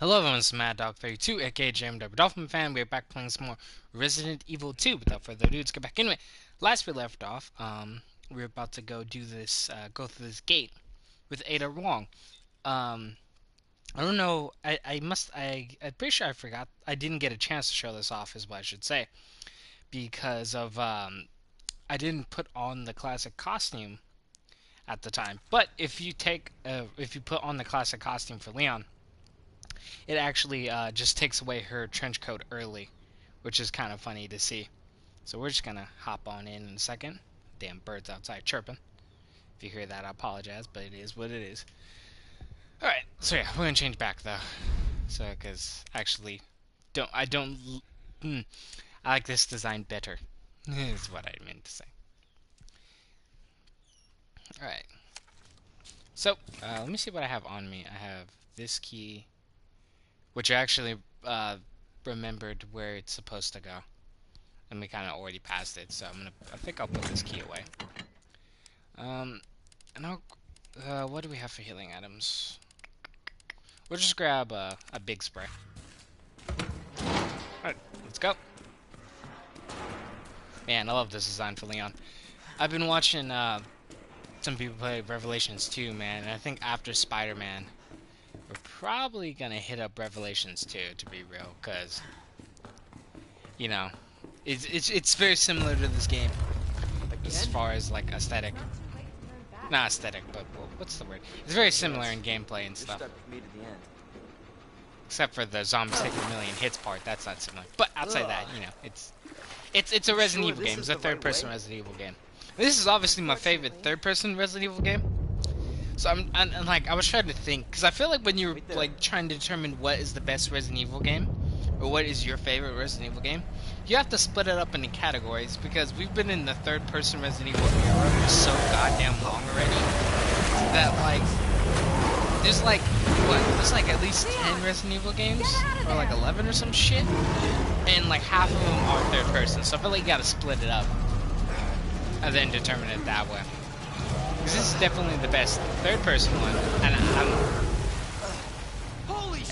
Hello everyone, it's MaddDog32, aka JMW Dolphin Fan. We're back playing some more Resident Evil 2. Without further ado, let's get back into it. Last we left off, we are about to go do this, go through this gate with Ada Wong. Um, I don't know, I'm pretty sure I forgot, I didn't get a chance to show this off, is what I should say. Because of, I didn't put on the classic costume at the time. But if you if you put on the classic costume for Leon, it actually just takes away her trench coat early, which is kind of funny to see. So we're just gonna hop on in a second. Damn birds outside chirping. If you hear that, I apologize, but it is what it is. Alright, so yeah, we're gonna change back though. So, because actually, I like this design better, is what I meant to say. Alright, so let me see what I have on me. I have this key, which I actually remembered where it's supposed to go, and we kind of already passed it. So I think I'll put this key away. And what do we have for healing items? We'll just grab a big spray. Alright, let's go. Man, I love this design for Leon. I've been watching some people play Revelations 2, man, and I think after Spider-Man, we're probably gonna hit up Revelations 2, to be real, because, you know, it's very similar to this game, as far as, like, aesthetic. Not aesthetic, but what's the word? It's very similar in gameplay and stuff. Except for the zombies taking a million hits part, that's not similar. But outside that, you know, it's a Resident Evil game. It's a third-person Resident Evil game. This is obviously my favorite third-person Resident Evil game. So I'm like, I was trying to think, because I feel like when you're like trying to determine what is the best Resident Evil game, or what is your favorite Resident Evil game, you have to split it up into categories, because we've been in the third-person Resident Evil era for so goddamn long already, that like, there's like, there's like at least 10 Resident Evil games, or like 11 or some shit, and like half of them are third-person, so I feel like you gotta split it up, and then determine it that way. Because this is definitely the best third-person one,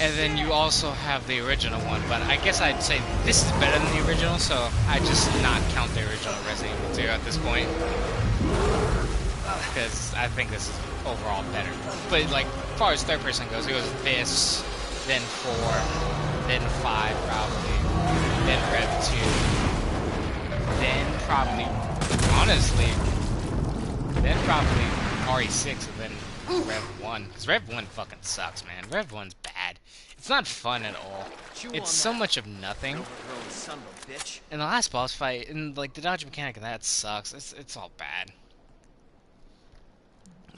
and then you also have the original one, but I guess I'd say this is better than the original, so I just not count the original Resident Evil 2 at this point, because I think this is overall better. But like, as far as third-person goes, it was this, then 4, then 5 probably, then Rev 2, then probably, honestly, then probably RE6, and then Rev 1. Because Rev 1 fucking sucks, man. Rev 1's bad. It's not fun at all. It's so much of nothing. And the last boss fight, and like the dodge mechanic of that sucks. It's all bad.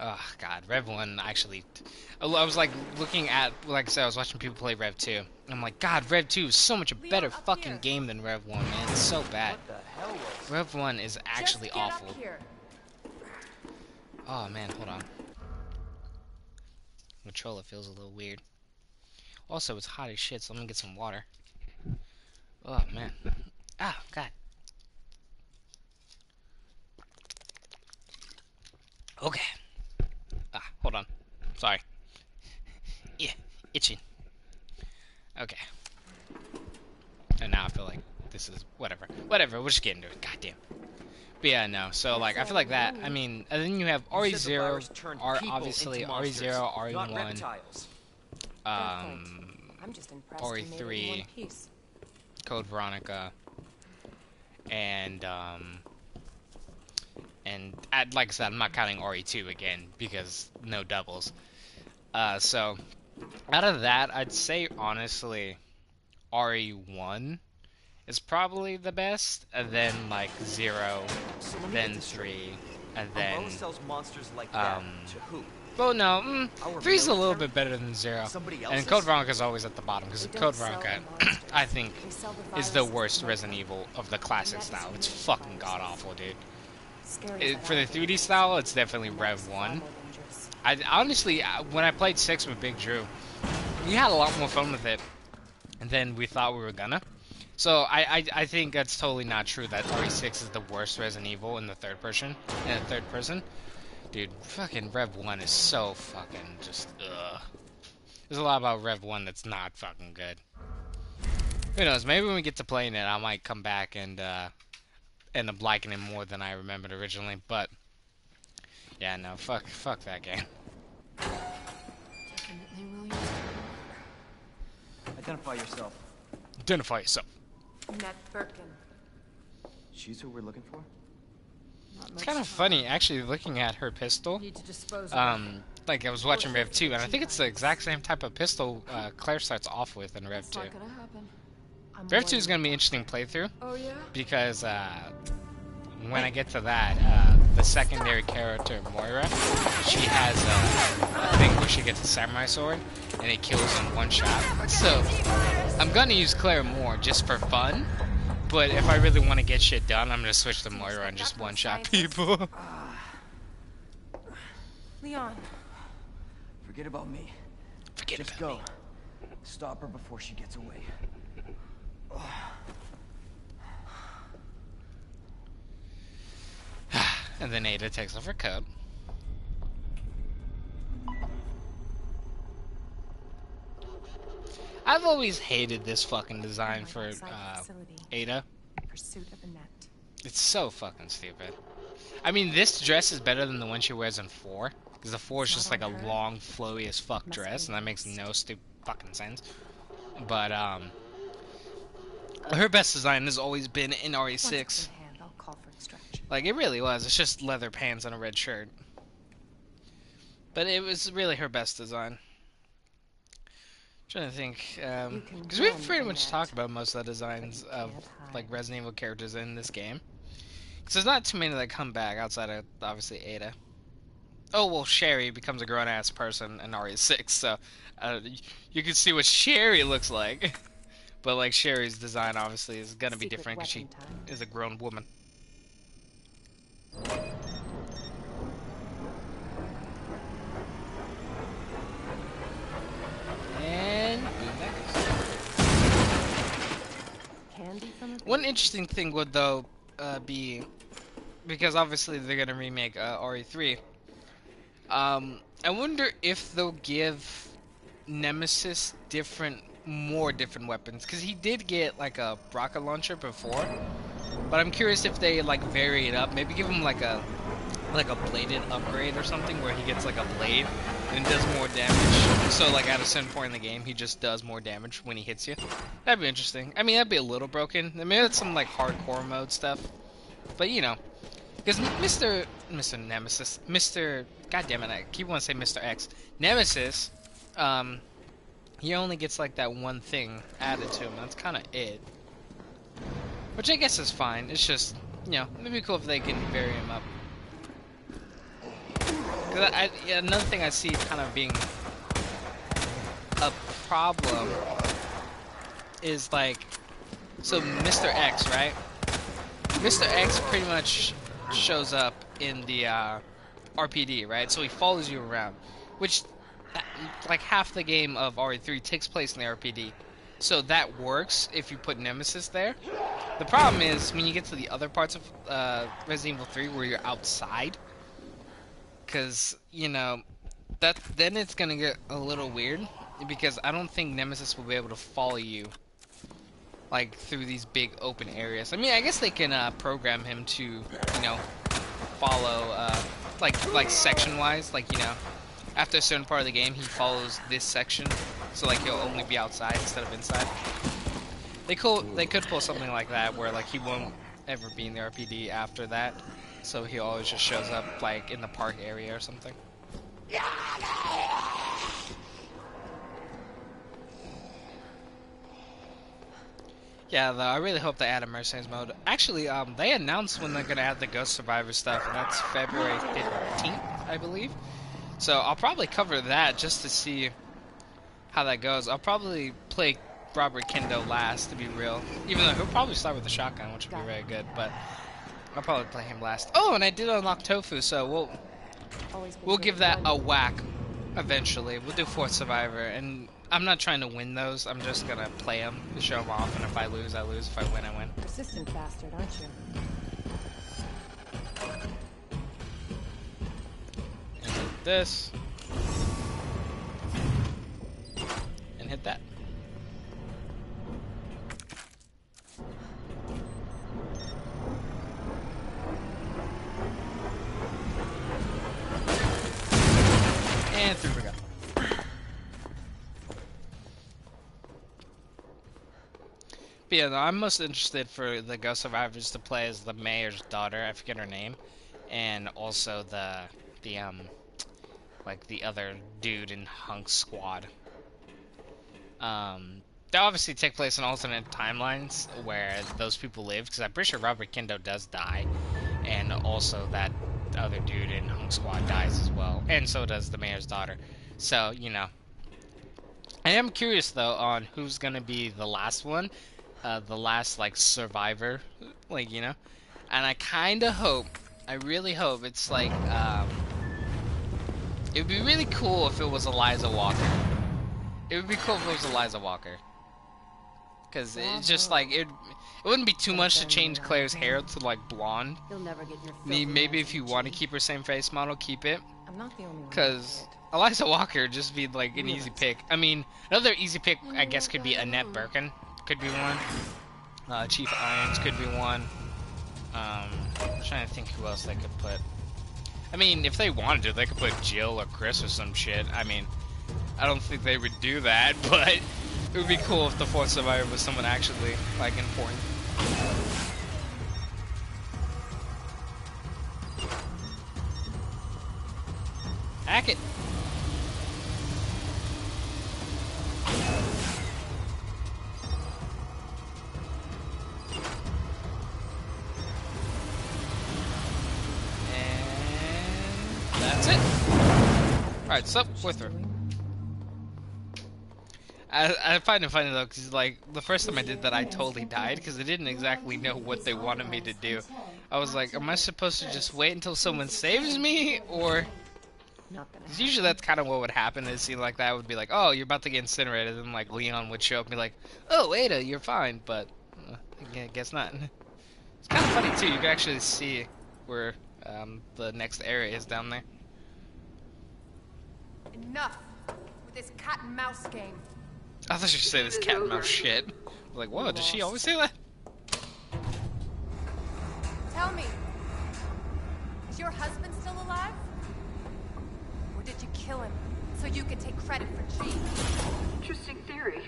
Oh god, Rev 1 actually... I was like looking at, like I said, I was watching people play Rev 2. And I'm like, god, Rev 2 is so much a better fucking game than Rev 1, man. It's so bad. Rev 1 is actually awful. Oh man, hold on. The controller feels a little weird. Also, it's hot as shit, so I'm gonna get some water. Oh man. Ah, god. Okay. Ah, hold on. Sorry. Yeah, itching. Okay. And now I feel like this is whatever. Whatever, we'll just get into it. Goddamn. But yeah, no. So like, I feel like that. I mean, and then you have RE0, obviously RE0, RE1, RE3, Code Veronica, and like I said, I'm not counting RE2 again because no doubles. So out of that, I'd say honestly, RE1 is probably the best, and then like 0, then 3, and then well no, 3's a little bit better than 0, and Code Veronica is always at the bottom, because Code Veronica, I think, is the worst Resident Evil of the classic style. It's fucking god-awful, dude. For the 3D style, it's definitely Rev 1. I honestly, when I played 6 with Big Drew, we had a lot more fun with it than we thought we were gonna. So I think that's totally not true that RE6 is the worst Resident Evil in the third person. Dude, fucking Rev 1 is so fucking just, ugh. There's a lot about Rev 1 that's not fucking good. Who knows? Maybe when we get to playing it, I might come back and end up liking it more than I remembered originally. But yeah, no, fuck that game. Definitely will use it. Identify yourself. Identify yourself. Nat Birkin. She's who we're looking for? It's kind of funny, actually, looking at her pistol. Need to dispose of it. Like, I was watching Rev 2, and I think it's the exact same type of pistol Claire starts off with in Rev 2. It's not gonna happen. Rev 2 is going to be an interesting playthrough, Oh yeah? because when I get to that, the secondary character, Moira, she has a thing where she gets a samurai sword, and it kills in one shot. So, I'm going to use Claire more just for fun, but if I really want to get shit done, I'm going to switch to Moira and just one-shot people. Leon. Forget about me. Forget Just about go. me. Stop her before she gets away. And then Ada takes off her coat. I've always hated this fucking design for Ada. Pursuit of the net. It's so fucking stupid. I mean, this dress is better than the one she wears in 4. Because the 4 is just like a long, flowy as fuck dress, and that makes no stupid fucking sense. But, her best design has always been in RE6. Like, it really was. It's just leather pants and a red shirt. But it was really her best design. Trying to think, because we've pretty much talked about most of the designs of, like, Resident Evil characters in this game. Because there's not too many that come back outside of, obviously, Ada. Oh, well, Sherry becomes a grown-ass person in RE6, so you can see what Sherry looks like. But, like, Sherry's design, obviously, is going to be different because she is a grown woman. And boom, that goes. One interesting thing would, though, be, because obviously they're going to remake RE3, I wonder if they'll give Nemesis more different weapons, because he did get, like, a rocket launcher before, but I'm curious if they, like, vary it up, maybe give him, like a bladed upgrade or something, where he gets, like, a blade, and does more damage, so, like, at a certain point in the game, he just does more damage when he hits you. That'd be interesting. I mean, that'd be a little broken. I mean, that's some, like, hardcore mode stuff, but, you know, because Mr. Nemesis, goddammit, I keep wanting to say Mr. X, Nemesis, he only gets, like, that one thing added to him. That's kind of it. Which I guess is fine. It's just, you know, it'd be cool if they can vary him up. Cause another thing I see kind of being a problem is, like, so Mr. X, right? Mr. X pretty much shows up in the RPD, right? So he follows you around, which, like, half the game of RE3 takes place in the RPD. So that works if you put Nemesis there. The problem is when you get to the other parts of Resident Evil 3 where you're outside, because, you know, then it's gonna get a little weird, because I don't think Nemesis will be able to follow you, like, through these big open areas. I mean, I guess they can program him to, you know, follow, like section-wise, like, you know, after a certain part of the game, he follows this section, so, like, he'll only be outside instead of inside. They could pull something like that, where, like, he won't ever be in the RPD after that, so he always just shows up, like, in the park area or something. Yeah, though, I really hope they add a Mercenaries mode. Actually, they announced when they're gonna add the Ghost Survivor stuff, and that's February 15th, I believe. So I'll probably cover that just to see how that goes. I'll probably play Robert Kendo last, to be real. Even though he'll probably start with the shotgun, which would be very good, but I'll probably play him last. Oh, and I did unlock Tofu, so we'll give that a whack eventually. We'll do Fourth Survivor, and I'm not trying to win those. I'm just gonna play them to show them off, and if I lose, I lose. If I win, I win. Persistent bastard, aren't you? And this. But yeah, no, I'm most interested for the Ghost Survivors to play as the mayor's daughter. I forget her name, and also the like the other dude in Hunk's squad. They obviously take place in alternate timelines where those people live, because I'm pretty sure Robert Kendo does die, and also that other dude in Hunk's squad dies as well, and so does the mayor's daughter. So, you know, I am curious though on who's gonna be the last one, the last like survivor, like, you know, and I kind of hope, I really hope it's like, it would be really cool if it was Eliza Walker. It would be cool if it was Eliza Walker. Because it's just like, it wouldn't be too much to change Claire's hair to like blonde. You'll never get your Maybe if you want to keep her same face model, keep it. I'm not the only one. Because Eliza Walker would just be like an easy pick. I mean, another easy pick, I guess, could be Annette Birkin. Could be one. Chief Irons could be one. I'm trying to think who else they could put. I mean, if they wanted to, they could put Jill or Chris or some shit. I mean, I don't think they would do that, but it would be cool if the fourth survivor was someone actually, like, important. Hack it! And that's it. Alright, so with her. I find it funny though, because like the first time I did that, I totally died because I didn't exactly know what they wanted me to do. I was like, am I supposed to just wait until someone saves me, or? Because usually that's kind of what would happen. In a scene like that would be like, oh, you're about to get incinerated, and like Leon would show up and be like, oh, Ada, you're fine, but I guess not. It's kind of funny too. You can actually see where the next area is down there. Enough with this cat and mouse game. I thought you say this cat and mouse shit. I was like, whoa, does she always say that? Tell me, is your husband still alive? Or did you kill him so you could take credit for G? Interesting theory.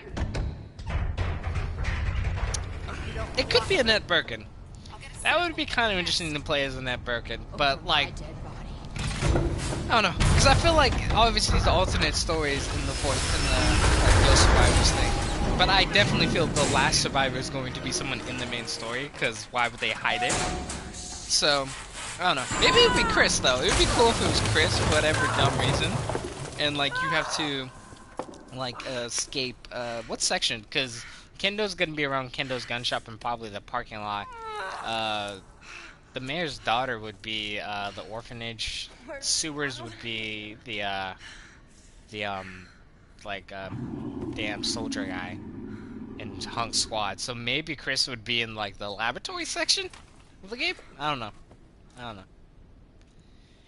It could be Annette Birkin. That would be kind of interesting to play as Annette Birkin, but like, I don't know, because I feel like obviously the alternate stories in the like, Ghost Survivors thing, but I definitely feel the last survivor is going to be someone in the main story, because why would they hide it? So, I don't know. Maybe it would be Chris though. It would be cool if it was Chris for whatever dumb reason, and like you have to like escape what section? Because Kendo's gonna be around Kendo's gun shop and probably the parking lot. The mayor's daughter would be the orphanage. Sewers would be the damn soldier guy in Hunk's squad. So maybe Chris would be in like the laboratory section of the game. I don't know.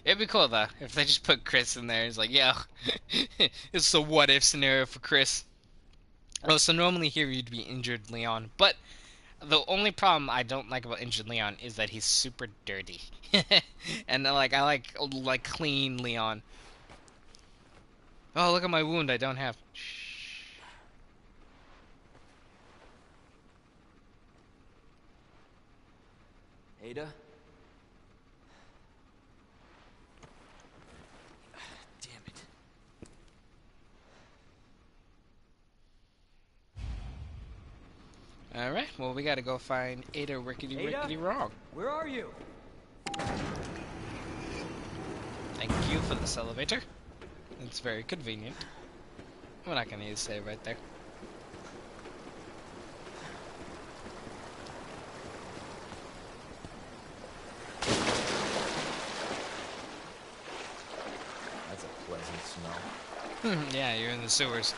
It'd be cool though if they just put Chris in there. It's like, yeah, it's a what if scenario for Chris. Oh, so normally here you'd be injured Leon, but the only problem I don't like about Injured Leon is that he's super dirty. And like I like clean Leon. Oh, look at my wound I don't have. Shh. Ada? Damn it. Alright, well we gotta go find Ada Rickety Wrong. Where are you? Thank you for this elevator. It's very convenient. We're not gonna use save right there. That's a pleasant smell. Yeah, you're in the sewers.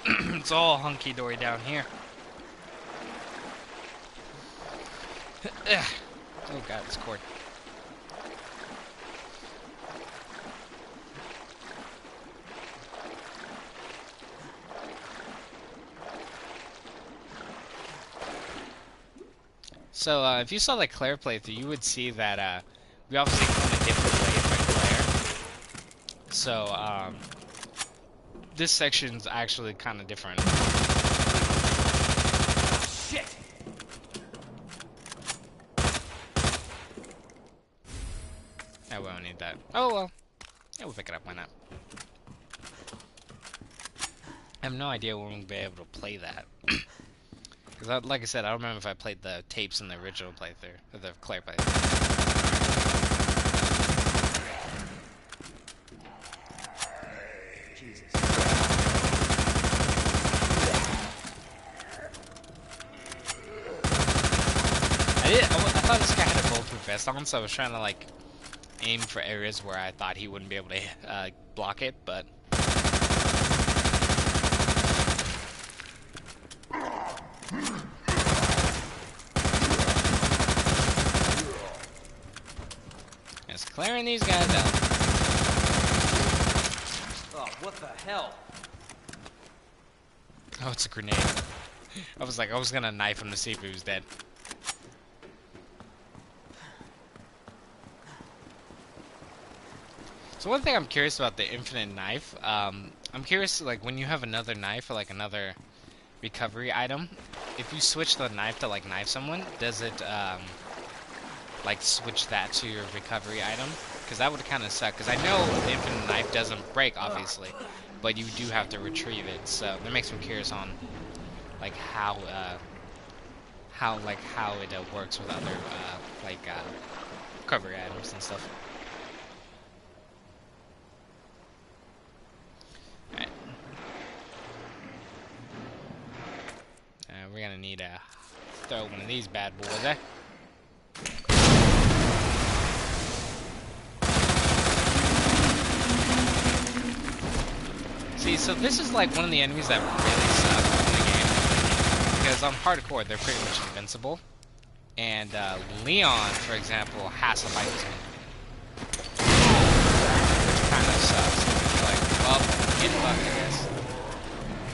It's all hunky-dory down here. Oh god, it's cord. So, if you saw the Claire playthrough, you would see that, we obviously went a different way for Claire. So, this section's actually kind of different. Shit! Oh well. Yeah, we'll pick it up. Why not? I have no idea when we'll be able to play that. Because, like I said, I don't remember if I played the tapes in the original playthrough, or the Claire playthrough. Jesus. I thought this guy had a bulletproof vest on, so I was trying to, like, aim for areas where I thought he wouldn't be able to block it, but... Just clearing these guys out. Oh, what the hell? Oh, it's a grenade. I was gonna knife him to see if he was dead. So one thing I'm curious about the infinite knife, I'm curious, like, when you have another knife or, like, another recovery item, if you switch the knife to, like, knife someone, does it, like, switch that to your recovery item? Because that would kind of suck, because I know the infinite knife doesn't break, obviously, but you do have to retrieve it, so that makes me curious on, like, how it works with other, recovery items and stuff. Alright. We're gonna need to throw one of these bad boys, eh? See, so this is like one of the enemies that really suck in the game. Because on hardcore, they're pretty much invincible. And Leon, for example, has to fight this one. Which kind of sucks. Like, well, get fucked, I guess.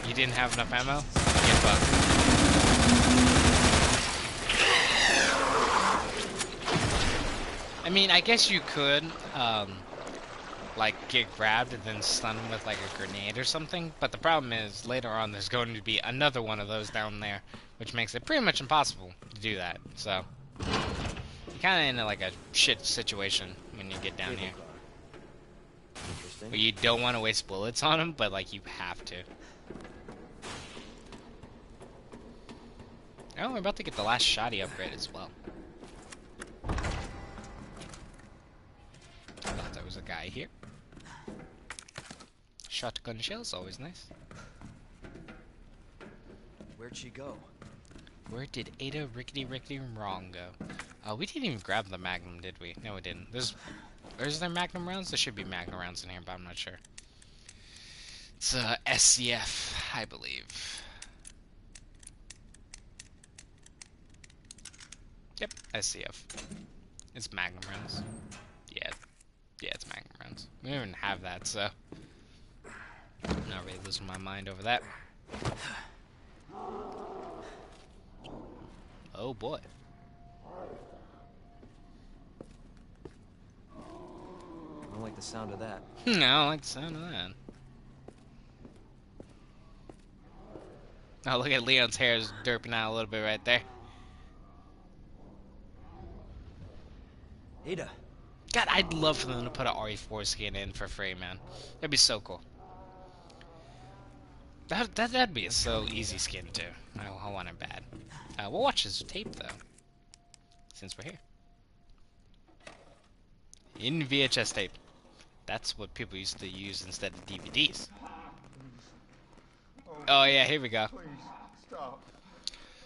You didn't have enough ammo? Get fucked. I mean, I guess you could, like, get grabbed and then stun him with, like, a grenade or something. But the problem is, later on, there's going to be another one of those down there, which makes it pretty much impossible to do that. So, you're kind of in, like, a shit situation when you get down here. Interesting. But you don't want to waste bullets on him, but, like, you have to. Oh, we're about to get the last shoddy upgrade as well. I thought there was a guy here. Shotgun shells, always nice. Where'd she go? Where did Ada Rickety Wrong go? We didn't even grab the Magnum, did we? No, we didn't. Is there Magnum rounds? There should be Magnum rounds in here, but I'm not sure. It's SCF, I believe. Yep, SCF. It's Magnum rounds. Yeah, it's Magnum rounds. We don't even have that, so I'm not really losing my mind over that. Oh boy. I don't like the sound of that. I don't like the sound of that. Oh, look at Leon's hair is derping out a little bit right there. Ada. God, I'd love for them to put an RE4 skin in for free, man. That'd be so cool. That'd be a so easy skin too. I want it bad. We'll watch this tape though, since we're here. In VHS tape. That's what people used to use instead of DVDs. Oh yeah, here we go.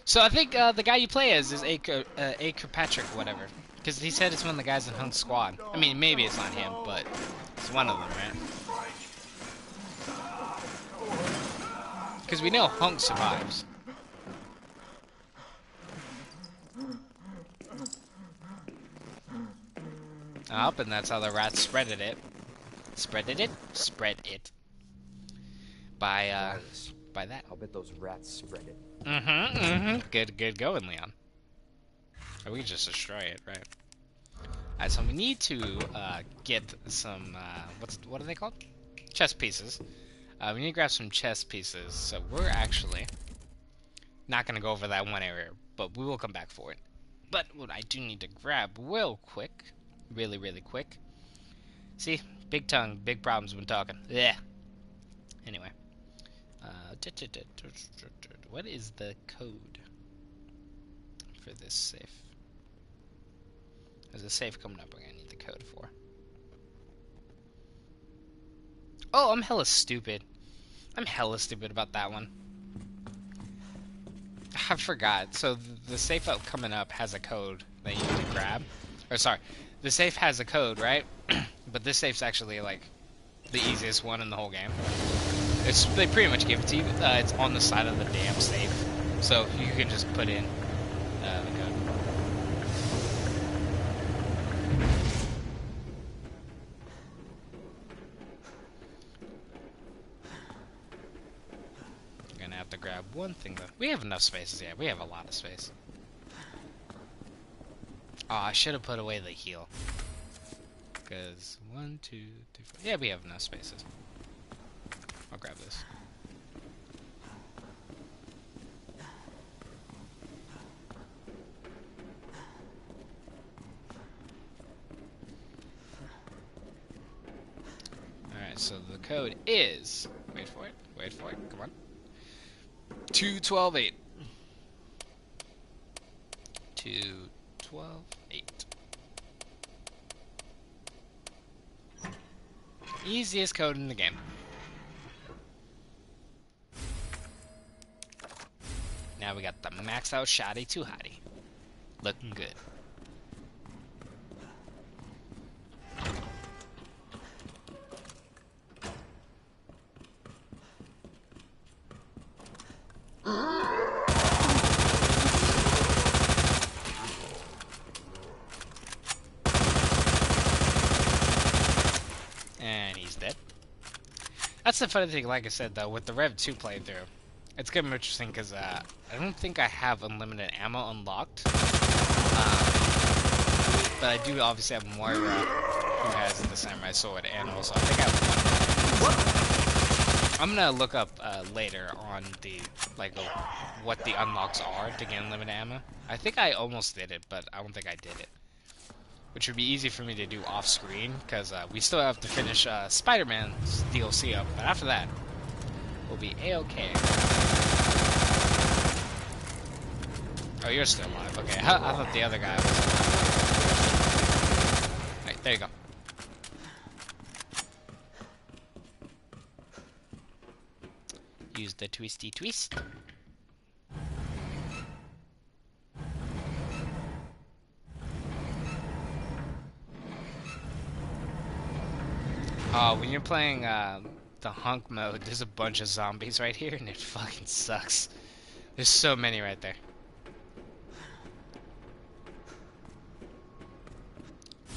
So I think the guy you play as is A. Kirkpatrick, whatever. Because he said it's one of the guys in Hunk's squad. I mean, maybe it's not him, but it's one of them, right? Because we know Hunk survives. Up, and that's how the rats spreaded it. Spread it. By that. I'll bet those rats spread it. Good going, Leon. Oh, we just destroy it, right? Alright, so we need to get some what are they called? Chess pieces. We need to grab some chess pieces. So we're actually not gonna go over that one area, but we will come back for it. But what I do need to grab real quick, really quick, See? Big tongue, big problems when talking. Yeah. Anyway. What is the code for this safe? There's a safe coming up. We're gonna need the code for. Oh, I'm hella stupid. I'm hella stupid about that one. I forgot. So the safe up coming up has a code that you need to grab. Or sorry, the safe has a code, right? But this safe's actually like the easiest one in the whole game. They pretty much give it to you. It's on the side of the damn safe, so you can just put in the code. You're gonna have to grab one thing though. We have enough spaces. Yeah, we have a lot of space. Oh, I should have put away the heal. Because 1, 2, 3, 4. Yeah, we have enough spaces. I'll grab this. Alright, so the code is... Wait for it, come on. 2128. 2128. Easiest code in the game. Now we got the maxed out shoddy to hottie. Looking good. And he's dead. That's the funny thing, like I said though, with the Rev 2 playthrough. It's gonna be interesting because I don't think I have unlimited ammo unlocked. But I do obviously have Moira, who has the Samurai Sword, and also I think I have one. I'm gonna look up later on the what the unlocks are to get unlimited ammo. I think I almost did it, but I don't think I did it. Which would be easy for me to do off screen because we still have to finish Spider-Man's DLC up. But after that, we'll be a-okay. Oh, you're still alive. Okay, I thought the other guy was alive. Alright, there you go. Use the twisty twist. When you're playing the hunk mode, there's a bunch of zombies right here, and it fucking sucks. There's so many right there.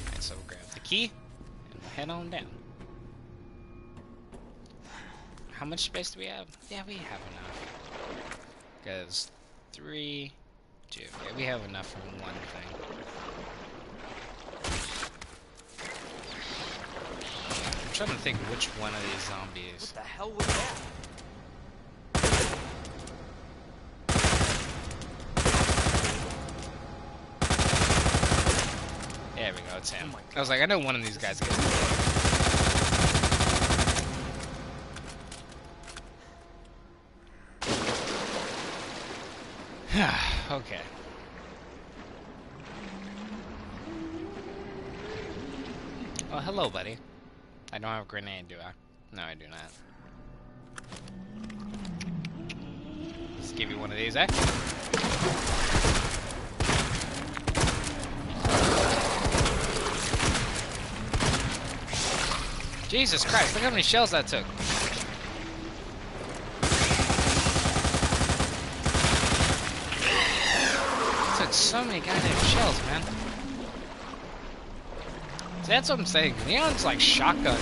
Alright, so we'll grab the key, and we'll head on down. How much space do we have? Yeah, we have enough. Because 3, 2. Yeah, we have enough for one thing. I'm trying to think which one of these zombies. What the hell was that? There we go, it's him. I was like, I know one of these guys gets okay. Oh, hello, buddy. I don't have a grenade, do I? No, I do not. Let's give you one of these, eh? Jesus Christ, look how many shells that took. It took so many goddamn shells, man. See, that's what I'm saying. Leon's like shotgun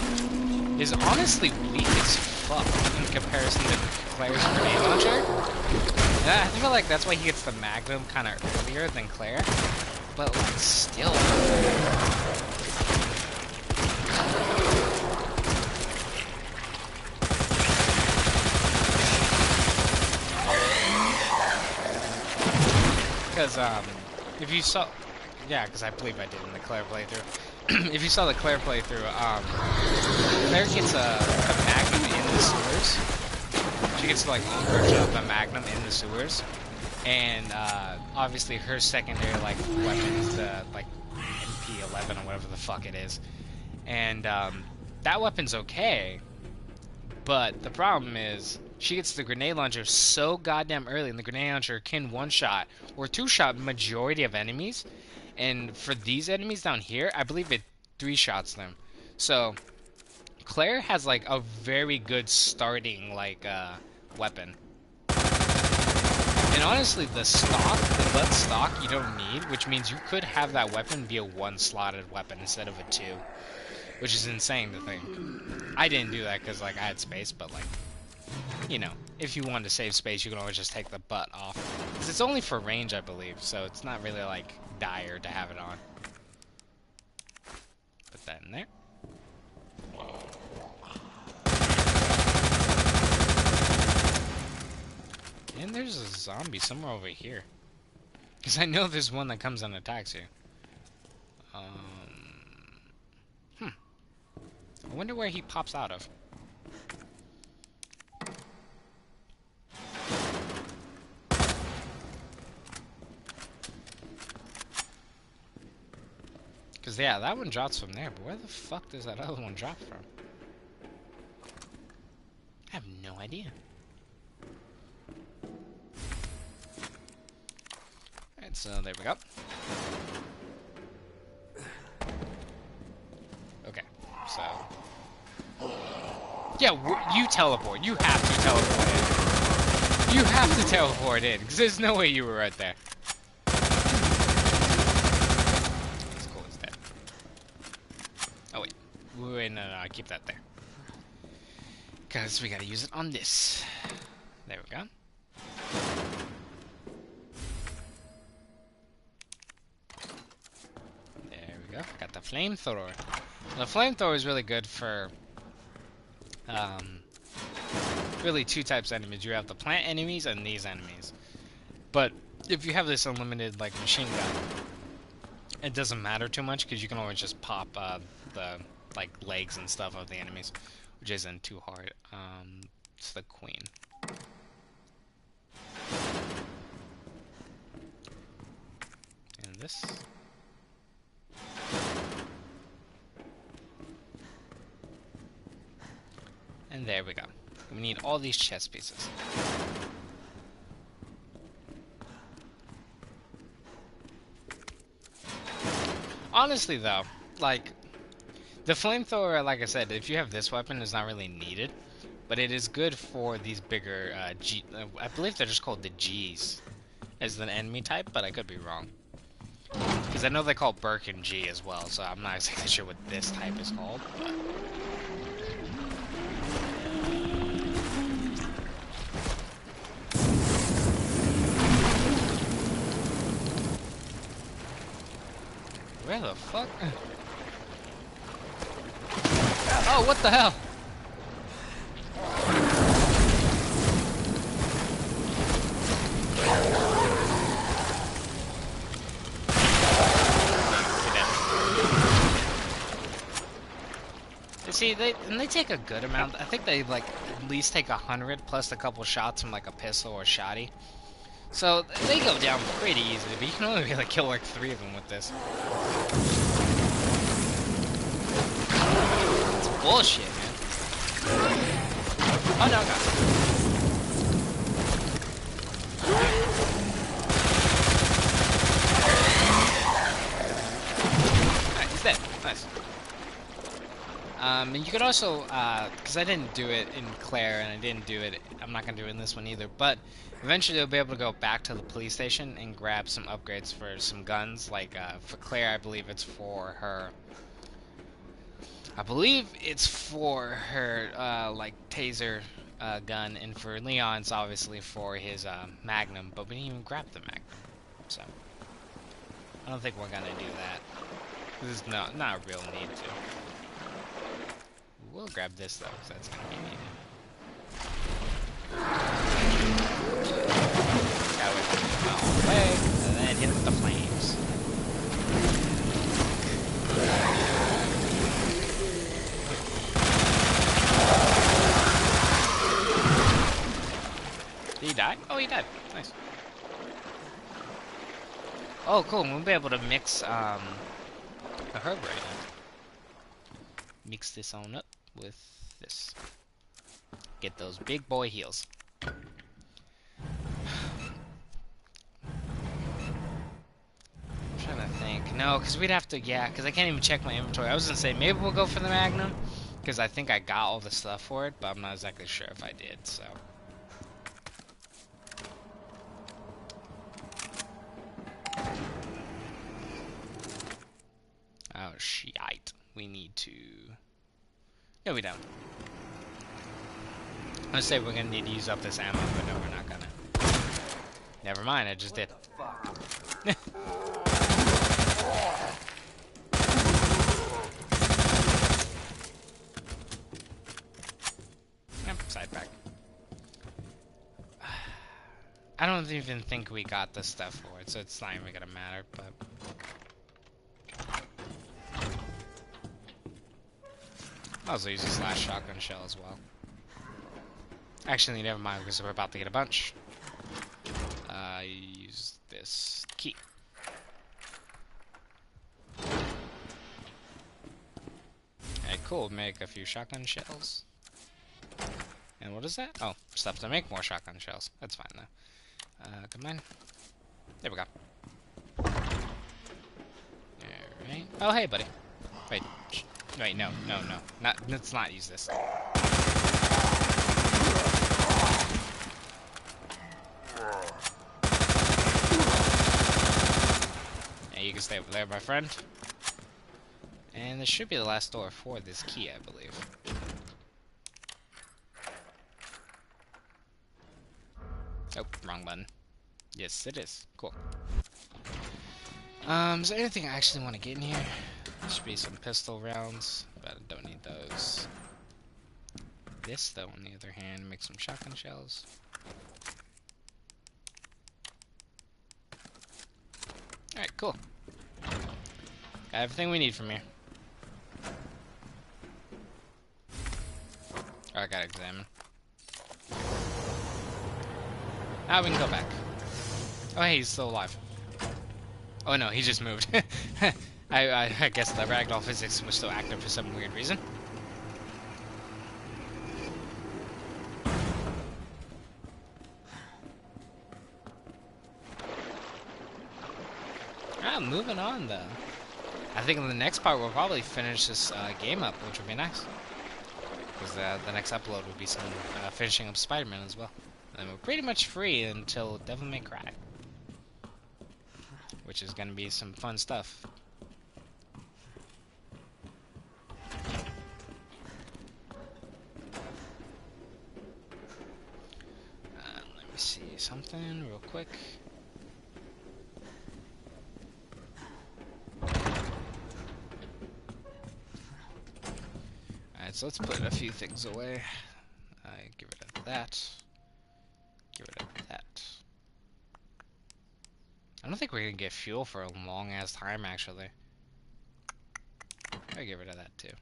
is honestly weak as fuck in comparison to Claire's grenade launcher. And I feel like that's why he gets the Magnum kind of earlier than Claire. But like, still. Because if you saw, yeah, because I believe I did in the Claire playthrough. if you saw the Claire playthrough, Claire gets a magnum in the sewers. She gets like a version of a magnum in the sewers, and obviously her secondary like weapon is the like MP11 or whatever the fuck it is, and that weapon's okay, but the problem is she gets the grenade launcher so goddamn early, and the grenade launcher can one-shot or two-shot majority of enemies. And for these enemies down here, I believe it three-shots them. So Claire has like a very good starting like weapon. And honestly, the lead stock you don't need, which means you could have that weapon be a one-slotted weapon instead of a two, which is insane to think. I didn't do that because like I had space, but like, you know, if you wanted to save space, you can always just take the butt off. Because it's only for range, I believe, so it's not really like dire to have it on. Put that in there. And there's a zombie somewhere over here. Because I know there's one that comes and attacks you. I wonder where he pops out of. Because, yeah, that one drops from there, but where the fuck does that other one drop from? I have no idea. Alright, so there we go. Okay, so... Yeah, you teleport. You have to teleport in. You have to teleport in, because there's no way you were right there. It's cool, it's dead. Oh, wait. Wait, no, keep that there. Because we gotta use it on this. There we go. There we go. Got the flamethrower. The flamethrower is really good for really two types of enemies. You have the plant enemies and these enemies. But if you have this unlimited like machine gun, it doesn't matter too much because you can always just pop the like legs and stuff of the enemies, which isn't too hard. It's the queen. And this. And there we go. We need all these chest pieces. Honestly though, like, the flamethrower, like I said, if you have this weapon, is not really needed. But it is good for these bigger, I believe they're just called the Gs as an enemy type, but I could be wrong. Because I know they call Birkin G as well, so I'm not exactly sure what this type is called, but... Where the fuck? Oh, what the hell? See, they take a good amount. I think they like at least take 100 plus a couple shots from like a pistol or shotty. So they go down pretty easily, but you can only really kill like 3 of them with this. It's bullshit, man. Oh no, God. Alright, he's dead. Nice. And you could also, because I didn't do it in Claire, and I didn't do it, I'm not going to do it in this one either, but eventually you'll be able to go back to the police station and grab some upgrades for some guns. Like, for Claire, I believe it's for her, like, taser gun, and for Leon, it's obviously for his Magnum, but we didn't even grab the Magnum, so I don't think we're going to do that. There's not a real need to. We'll grab this though, because that's going to be needed. That way we can come all the way, and then hit him with the flames. Oh, cool. We'll be able to mix a herb right now. Mix this on up with this. Get those big boy heals. I'm trying to think. No, because we'd have to, yeah, because I can't even check my inventory. I was going to say, maybe we'll go for the Magnum, because I think I got all the stuff for it, but I'm not exactly sure if I did, so. Oh, shite. We need to... No, we don't. I was say we're going to need to use up this ammo, but no, we're not going to. Never mind, I just did. Yep, sidetrack. I don't even think we got the stuff for it, so it's not even gonna matter, but... I'll also use this last shotgun shell as well. Actually, never mind, because we're about to get a bunch. Use this key. Okay, cool, make a few shotgun shells. And what is that? Oh, stuff to make more shotgun shells. That's fine, though. Come on. There we go. Alright. Oh, hey, buddy. Wait. Wait, no. Let's not use this. Yeah, you can stay over there, my friend. And this should be the last door for this key, I believe. Oh, wrong button. Yes, it is. Cool. Is there anything I actually want to get in here? There should be some pistol rounds, but I don't need those. This, though, on the other hand, make some shotgun shells. Alright, cool. Got everything we need from here. Oh, I gotta examine. Now we can go back. Oh, hey, he's still alive. Oh no, he just moved. I guess the ragdoll physics was still active for some weird reason. Moving on though. I think in the next part we'll probably finish this game up, which would be nice. Because the next upload would be some finishing up Spider-Man as well. And we're pretty much free until Devil May Cry. Which is gonna be some fun stuff. Let me see something real quick. Alright, so let's put a few things away. Get rid of that. Get rid of that. I don't think we're gonna get fuel for a long ass time, actually. I get rid of that too.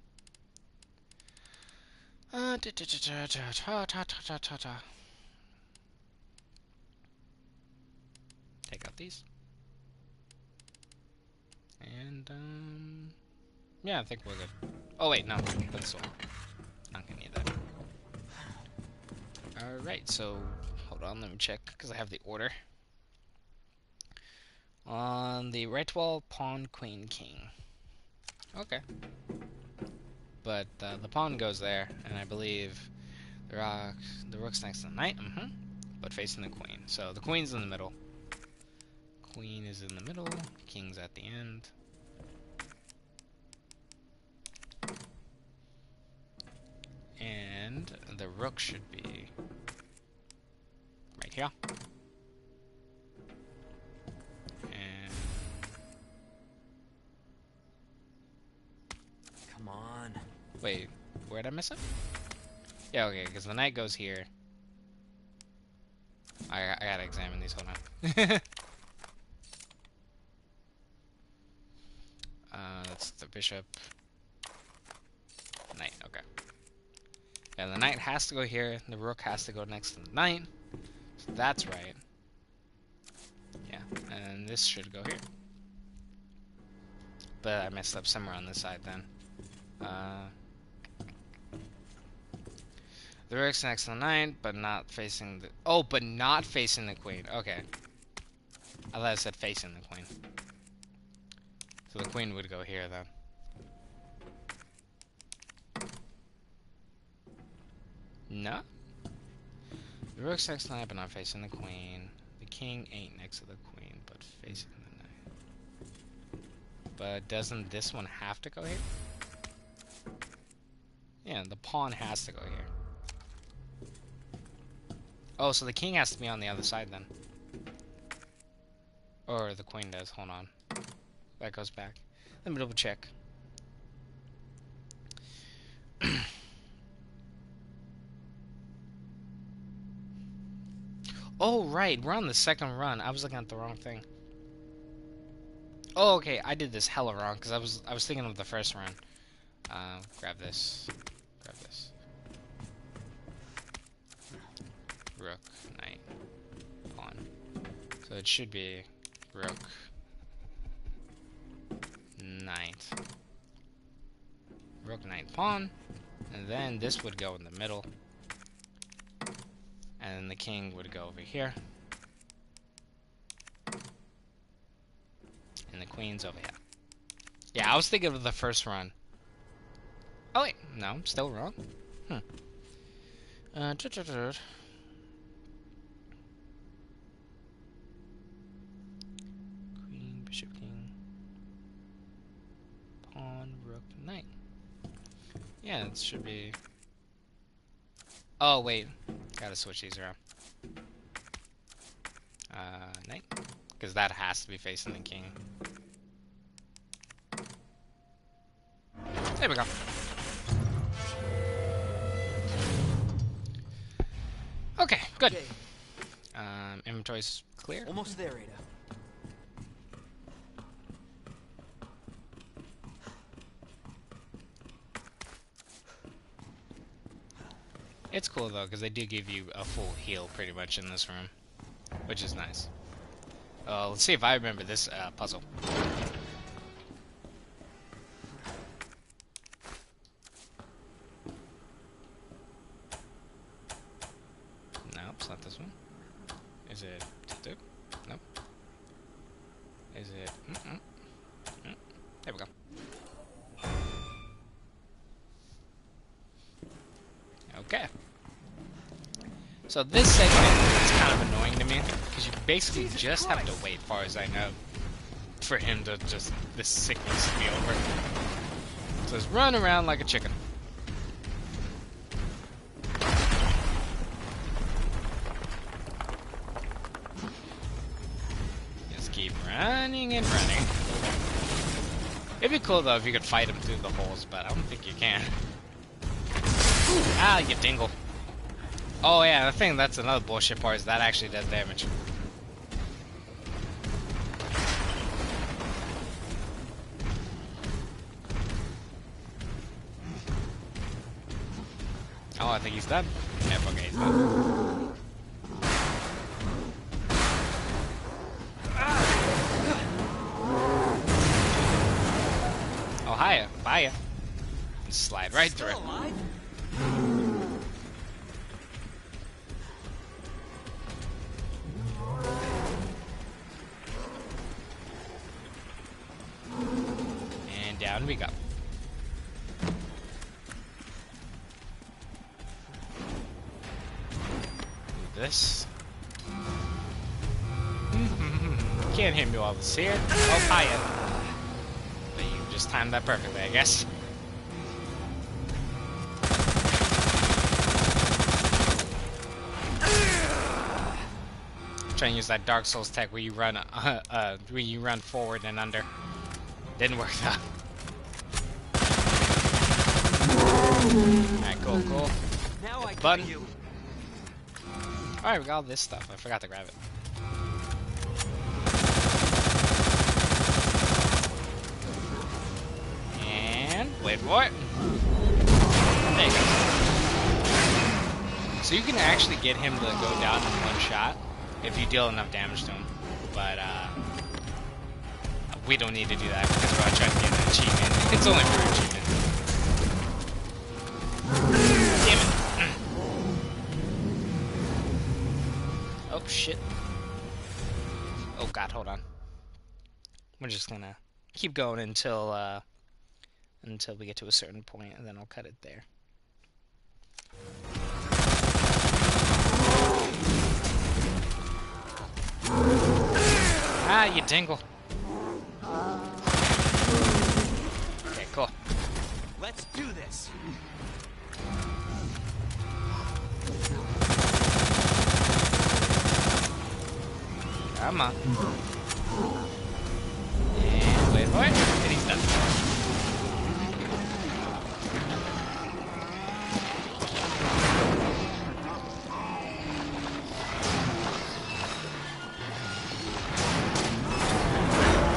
Take out these. And yeah, I think we're good. Oh wait, no, put this one. Not gonna need that. Alright, so hold on, let me check because I have the order. On the right wall, pawn, queen, king. Okay. But the pawn goes there, and I believe the rook's next to the knight, but facing the queen. So the queen's in the middle. Queen is in the middle, king's at the end. And the rook should be right here. And Come on. wait, where'd I miss it? Yeah, okay, because the knight goes here. I gotta examine these, hold on. That's the bishop. Knight, okay. Yeah, the knight has to go here, the rook has to go next to the knight. So that's right. Yeah, and this should go here. But I messed up somewhere on this side then. The rook's next to the knight, but not facing the... Oh, but not facing the queen. Okay. I thought it said facing the queen. So the queen would go here, then. No? The rook's next to the knight, but not facing the queen. The king ain't next to the queen, but facing the knight. But doesn't this one have to go here? Yeah, the pawn has to go here. Oh, so the king has to be on the other side then. Or the queen does. Hold on. That goes back. Let me double check. Oh, right. We're on the second run. I was looking at the wrong thing. Oh, okay. I did this hella wrong because I was thinking of the first run. Grab this. Grab this. Rook, knight, pawn. So it should be rook, knight, rook, knight, pawn, and then this would go in the middle, and then the king would go over here, and the queen's over here. Yeah, I was thinking of the first run. Oh wait, no, I'm still wrong. Queen, bishop, king, pawn, rook, knight. Yeah, it should be... Oh, wait. Gotta switch these around. Knight. Because that has to be facing the king. There we go. Okay, good. Okay, Inventory's clear. almost there, Ada. It's cool though, because they do give you a full heal pretty much in this room, which is nice. Let's see if I remember this puzzle. Nope, it's not this one. Is it? Nope. Is it? There we go. Okay. So this segment is kind of annoying to me, because you basically just have to wait, far as I know, for him to just, this sequence to be over. So just run around like a chicken. Just keep running and running. It'd be cool though if you could fight him through the holes, but I don't think you can. Ah, you dingle. Oh yeah, I think that's another bullshit part, is that actually does damage. Oh, I think he's done. Yep, okay, he's done. Oh, hiya. Bye. And slide right through. And down we go. Do this. Can't hit me while it's here. Oh, hiya. But you just timed that perfectly, I guess. Trying to use that Dark Souls tech where you run forward and under. Didn't work though. Alright, cool. Now I Button. get you. Alright, we got all this stuff. I forgot to grab it. And wait for it. There you go. So you can actually get him to go down in one shot if you deal enough damage to him. But we don't need to do that because we're not trying to get an achievement. It's only for achievement. Damn it. Oh, shit. Oh, God, hold on. We're just gonna keep going until we get to a certain point, and then I'll cut it there. Ah, you dingle. Okay, cool. Let's do this. Come on. And wait for it. And he's done.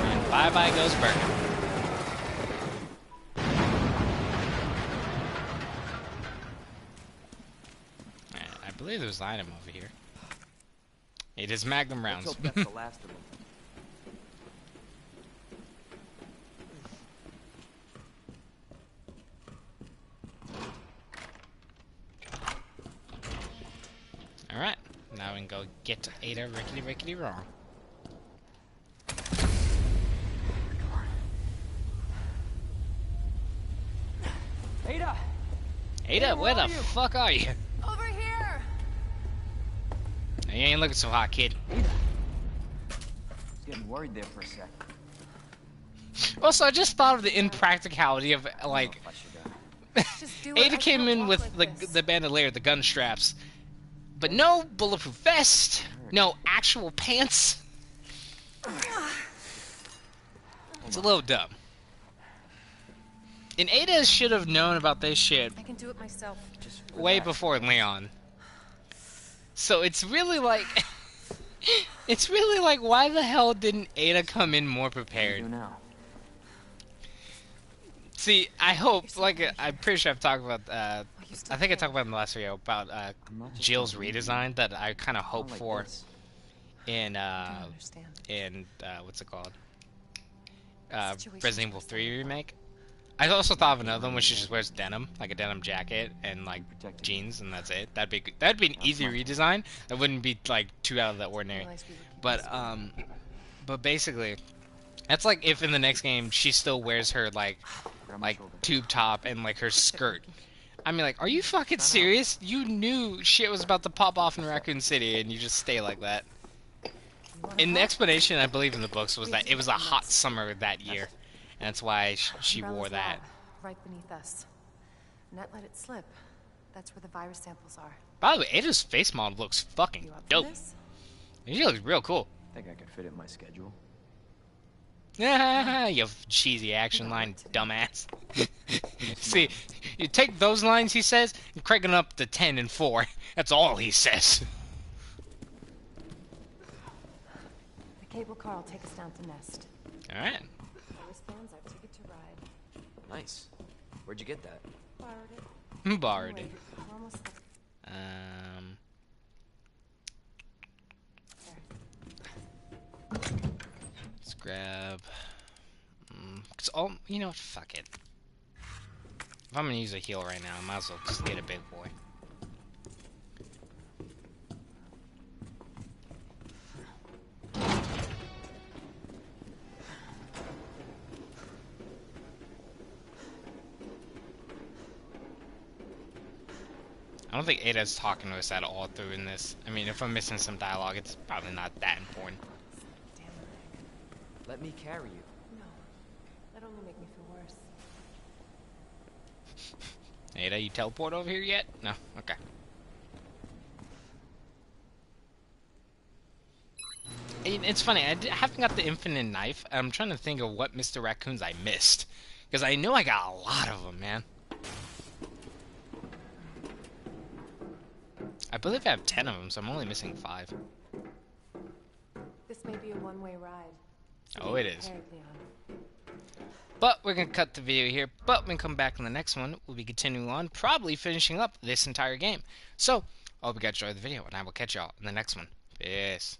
And bye-bye goes Burger. I believe there was an item over here. It is Magnum Let's rounds. hope that's the last of them. Alright, now we can go get Ada rickety wrong. Ada! Ada, where the fuck are you? Over here! You ain't looking so hot, kid. I was getting worried there for a sec. Also, I just thought of the impracticality of, like, I should, Just do it. Ada I came can't in walk with like this. the bandolier, the gun straps, but no bulletproof vest, no actual pants. It's a little dumb. And Ada should have known about this shit I can do it myself. just way relax. before Leon. So it's really like, it's really like, why the hell didn't Ada come in more What do you prepared? do now? See, I hope, like, I'm pretty sure I've talked about, Oh, you still I think I care. talked about in the last video about I'm not just Jill's gonna leave you. redesign that I kind of Not hope like for this. in I don't understand. what's it called? Situation's Resident Evil worse than 3 I thought. remake. I also thought of another one which she just wears denim, like a denim jacket and like Protected. jeans, and that's it. That'd be an easy redesign. That wouldn't be like too out of the ordinary. Realized we were keeping But basically, that's like if in the next game she still wears her like Grab my shoulder. tube top and like her skirt. I mean, like, are you fucking serious? You knew shit was about to pop off in Raccoon City, and you just stay like that. And the explanation, I believe, in the books was that it was a hot summer that year, and that's why she wore Umbrella's that. lab, right beneath us. Net let it slip. That's where the virus samples are. By the way, Ada's face model looks fucking You up for dope. this? She looks real cool. I think I could fit it in my schedule. You cheesy action line, dumbass. See, you take those lines he says and crank them up to 10 and 4. That's all he says. The cable car will take us down to Nest. Alright. Always plans our ticket to ride. Nice. Where'd you get that? Borrowed it. Who borrowed Anyway, it? we're almost there. Let's grab. Cause all you know what? Fuck it. If I'm gonna use a heal right now, I might as well just get a big boy. I don't think Ada's talking to us at all through in this. I mean, if I'm missing some dialogue, it's probably not that important. Damn it. Let me carry you. No. That only make me feel worse. Ada, you teleport over here yet? No? Okay. It's funny, haven't got the infinite knife. I'm trying to think of what Mr. Raccoons I missed. Because I know I got a lot of them, man. I believe I have 10 of them, so I'm only missing 5. This may be a one-way ride. So Oh, be it is. prepared, Leon. But we're going to cut the video here. But when we come back in the next one, we'll be continuing on, probably finishing up this entire game. So, I hope you guys enjoyed the video, and I will catch y'all in the next one. Peace.